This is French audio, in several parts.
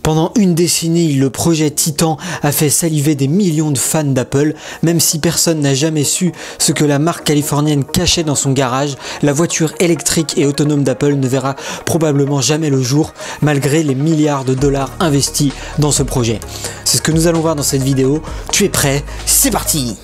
Pendant une décennie, le projet Titan a fait saliver des millions de fans d'Apple. Même si personne n'a jamais su ce que la marque californienne cachait dans son garage, la voiture électrique et autonome d'Apple ne verra probablement jamais le jour, malgré les milliards de dollars investis dans ce projet. C'est ce que nous allons voir dans cette vidéo. Tu es prêt? C'est parti!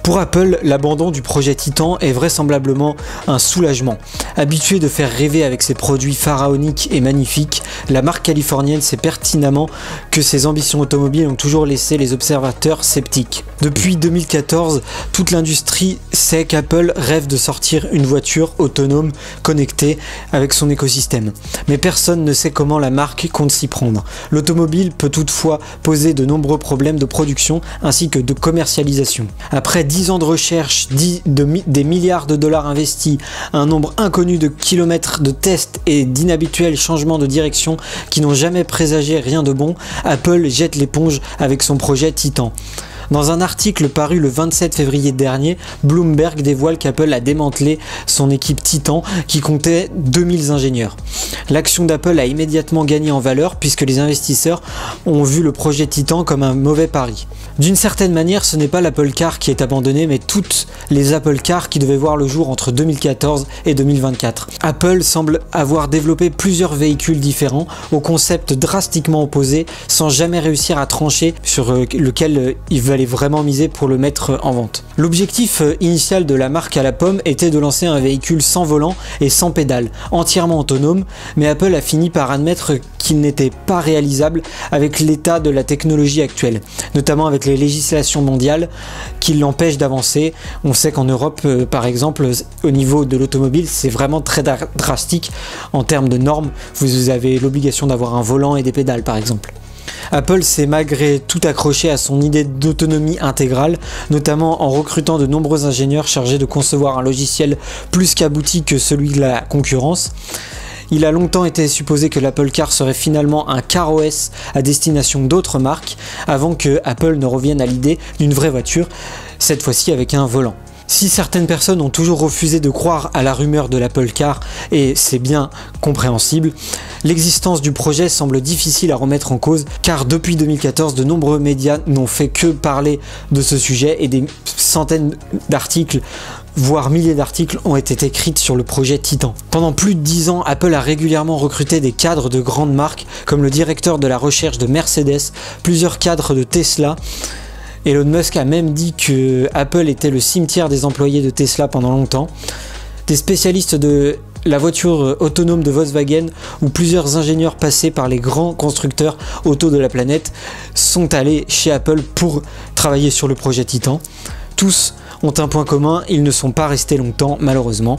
Pour Apple, l'abandon du projet Titan est vraisemblablement un soulagement. Habituée de faire rêver avec ses produits pharaoniques et magnifiques, la marque californienne sait pertinemment que ses ambitions automobiles ont toujours laissé les observateurs sceptiques. Depuis 2014, toute l'industrie sait qu'Apple rêve de sortir une voiture autonome connectée avec son écosystème. Mais personne ne sait comment la marque compte s'y prendre. L'automobile peut toutefois poser de nombreux problèmes de production ainsi que de commercialisation. Après 10 ans de recherche, des milliards de dollars investis, un nombre inconnu de kilomètres de tests et d'inhabituels changements de direction qui n'ont jamais présagé rien de bon, Apple jette l'éponge avec son projet Titan. Dans un article paru le 27 février dernier, Bloomberg dévoile qu'Apple a démantelé son équipe Titan qui comptait 2000 ingénieurs. L'action d'Apple a immédiatement gagné en valeur puisque les investisseurs ont vu le projet Titan comme un mauvais pari. D'une certaine manière, ce n'est pas l'Apple Car qui est abandonné, mais toutes les Apple Car qui devaient voir le jour entre 2014 et 2024. Apple semble avoir développé plusieurs véhicules différents aux concepts drastiquement opposés sans jamais réussir à trancher sur lequel il va vraiment miser pour le mettre en vente. L'objectif initial de la marque à la pomme était de lancer un véhicule sans volant et sans pédale, entièrement autonome, mais Apple a fini par admettre qu'il n'était pas réalisable avec l'état de la technologie actuelle, notamment avec les législations mondiales qui l'empêchent d'avancer. On sait qu'en Europe, par exemple, au niveau de l'automobile, c'est vraiment très drastique en termes de normes. Vous avez l'obligation d'avoir un volant et des pédales, par exemple. Apple s'est malgré tout accroché à son idée d'autonomie intégrale, notamment en recrutant de nombreux ingénieurs chargés de concevoir un logiciel plus qu'abouti que celui de la concurrence. Il a longtemps été supposé que l'Apple Car serait finalement un Car OS à destination d'autres marques, avant que Apple ne revienne à l'idée d'une vraie voiture, cette fois-ci avec un volant. Si certaines personnes ont toujours refusé de croire à la rumeur de l'Apple Car, et c'est bien compréhensible, l'existence du projet semble difficile à remettre en cause, car depuis 2014, de nombreux médias n'ont fait que parler de ce sujet et des centaines d'articles, voire milliers d'articles ont été écrits sur le projet Titan. Pendant plus de 10 ans, Apple a régulièrement recruté des cadres de grandes marques, comme le directeur de la recherche de Mercedes, plusieurs cadres de Tesla. Elon Musk a même dit que Apple était le cimetière des employés de Tesla pendant longtemps. Des spécialistes de la voiture autonome de Volkswagen ou plusieurs ingénieurs passés par les grands constructeurs auto de la planète sont allés chez Apple pour travailler sur le projet Titan. Tous ont un point commun, ils ne sont pas restés longtemps malheureusement.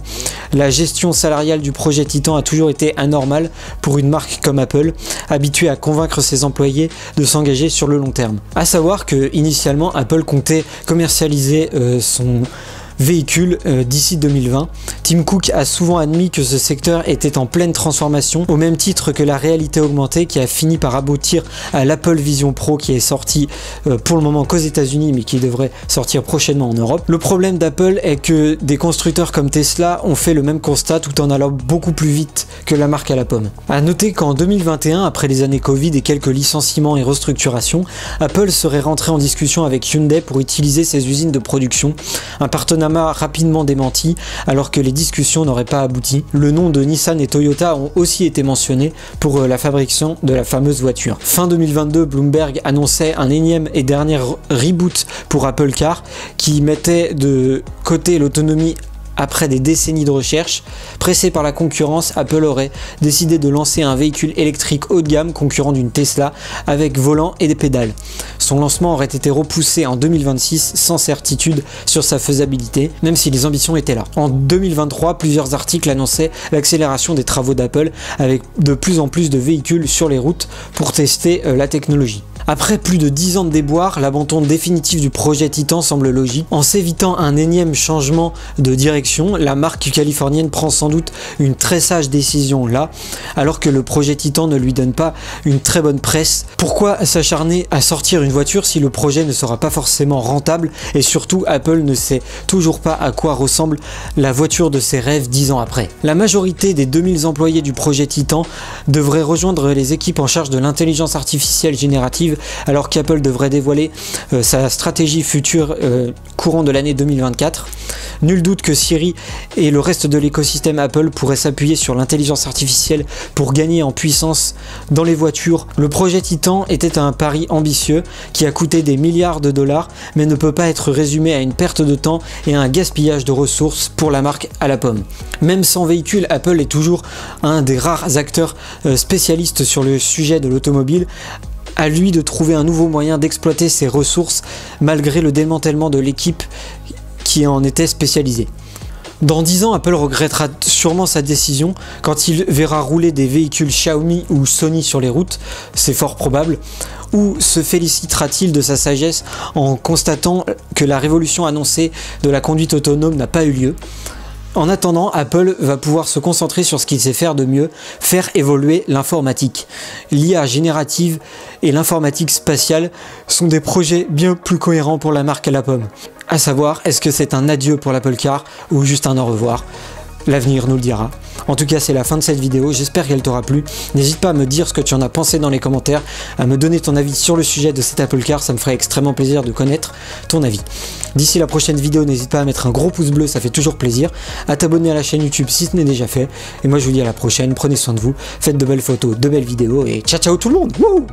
La gestion salariale du projet Titan a toujours été anormale pour une marque comme Apple, habituée à convaincre ses employés de s'engager sur le long terme. À savoir que initialement Apple comptait commercialiser son véhicule d'ici 2020. Tim Cook a souvent admis que ce secteur était en pleine transformation, au même titre que la réalité augmentée qui a fini par aboutir à l'Apple Vision Pro qui est sorti pour le moment qu'aux États-Unis mais qui devrait sortir prochainement en Europe. Le problème d'Apple est que des constructeurs comme Tesla ont fait le même constat tout en allant beaucoup plus vite que la marque à la pomme. A noter qu'en 2021, après les années Covid et quelques licenciements et restructurations, Apple serait rentré en discussion avec Hyundai pour utiliser ses usines de production, un partenariat rapidement démenti alors que les discussions n'auraient pas abouti. Le nom de Nissan et Toyota ont aussi été mentionnés pour la fabrication de la fameuse voiture. Fin 2022, Bloomberg annonçait un énième et dernier reboot pour Apple Car qui mettait de côté l'autonomie. Après des décennies de recherche, pressé par la concurrence, Apple aurait décidé de lancer un véhicule électrique haut de gamme concurrent d'une Tesla avec volant et des pédales. Son lancement aurait été repoussé en 2026 sans certitude sur sa faisabilité, même si les ambitions étaient là. En 2023, plusieurs articles annonçaient l'accélération des travaux d'Apple avec de plus en plus de véhicules sur les routes pour tester la technologie. Après plus de 10 ans de déboire, l'abandon définitif du projet Titan semble logique. En s'évitant un énième changement de direction, la marque californienne prend sans doute une très sage décision là, alors que le projet Titan ne lui donne pas une très bonne presse. Pourquoi s'acharner à sortir une voiture si le projet ne sera pas forcément rentable, et surtout Apple ne sait toujours pas à quoi ressemble la voiture de ses rêves 10 ans après. La majorité des 2000 employés du projet Titan devraient rejoindre les équipes en charge de l'intelligence artificielle générative, alors qu'Apple devrait dévoiler sa stratégie future courant de l'année 2024. Nul doute que Siri et le reste de l'écosystème Apple pourraient s'appuyer sur l'intelligence artificielle pour gagner en puissance dans les voitures. Le projet Titan était un pari ambitieux qui a coûté des milliards de dollars, mais ne peut pas être résumé à une perte de temps et à un gaspillage de ressources pour la marque à la pomme. Même sans véhicule, Apple est toujours un des rares acteurs spécialistes sur le sujet de l'automobile. À lui de trouver un nouveau moyen d'exploiter ses ressources malgré le démantèlement de l'équipe qui en était spécialisée. Dans 10 ans, Apple regrettera sûrement sa décision quand il verra rouler des véhicules Xiaomi ou Sony sur les routes, c'est fort probable, ou se félicitera-t-il de sa sagesse en constatant que la révolution annoncée de la conduite autonome n'a pas eu lieu. En attendant, Apple va pouvoir se concentrer sur ce qu'il sait faire de mieux, faire évoluer l'informatique. L'IA générative et l'informatique spatiale sont des projets bien plus cohérents pour la marque à la pomme. À savoir, est-ce que c'est un adieu pour l'Apple Car ou juste un au revoir? L'avenir nous le dira. En tout cas, c'est la fin de cette vidéo, j'espère qu'elle t'aura plu. N'hésite pas à me dire ce que tu en as pensé dans les commentaires, à me donner ton avis sur le sujet de cet Apple Car, ça me ferait extrêmement plaisir de connaître ton avis. D'ici la prochaine vidéo, n'hésite pas à mettre un gros pouce bleu, ça fait toujours plaisir, à t'abonner à la chaîne YouTube si ce n'est déjà fait, et moi je vous dis à la prochaine, prenez soin de vous, faites de belles photos, de belles vidéos, et ciao ciao tout le monde. Wouh!